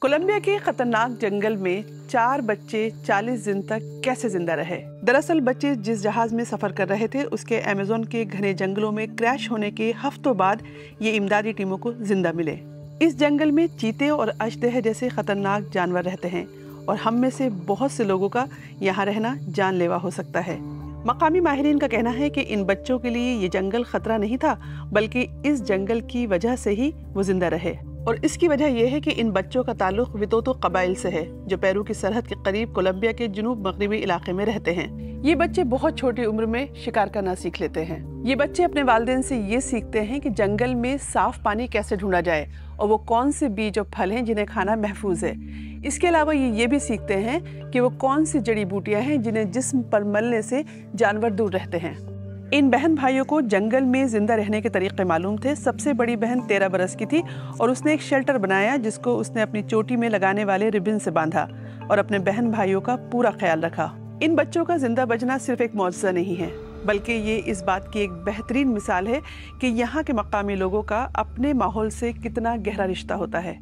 Colombia के खतरनाक जंगल में 4 बच्चे 40 दिन तक कैसे जिंदा रहे। दरअसल बच्चे जिस जहाज में सफर कर रहे थे उसके अमेज़न के घने जंगलों में क्रैश होने के हफ्तों बाद ये इमदादी टीमों को जिंदा मिले। इस जंगल में चीते और अजदह जैसे खतरनाक जानवर रहते हैं और हम में से बहुत से लोगों का यहाँ रहना जानलेवा हो सकता है। मकामी माहिरीन का कहना है कि इन बच्चों के लिए ये जंगल खतरा नहीं था, बल्कि इस जंगल की वजह से ही वो जिंदा रहे। और इसकी वजह यह है कि इन बच्चों का ताल्लुक वितोतो कबाइल से है, जो पेरू की सरहद के करीब कोलंबिया के जुनूब मगरिबी इलाके में रहते हैं। ये बच्चे बहुत छोटी उम्र में शिकार करना सीख लेते हैं। ये बच्चे अपने वालिदैन से ये सीखते हैं कि जंगल में साफ पानी कैसे ढूंढा जाए और वो कौन से बीज और फल हैं जिन्हें खाना महफूज है। इसके अलावा ये भी सीखते हैं कि वो कौन सी जड़ी बूटियां हैं जिन्हें जिस्म पर मलने से जानवर दूर रहते हैं। इन बहन भाइयों को जंगल में जिंदा रहने के तरीके मालूम थे। सबसे बड़ी बहन 13 बरस की थी और उसने एक शेल्टर बनाया जिसको उसने अपनी चोटी में लगाने वाले रिबन से बांधा और अपने बहन भाइयों का पूरा ख्याल रखा। इन बच्चों का जिंदा बचना सिर्फ एक मौजज़ा नहीं है, बल्कि ये इस बात की एक बेहतरीन मिसाल है कि यहाँ के मकामी लोगों का अपने माहौल से कितना गहरा रिश्ता होता है।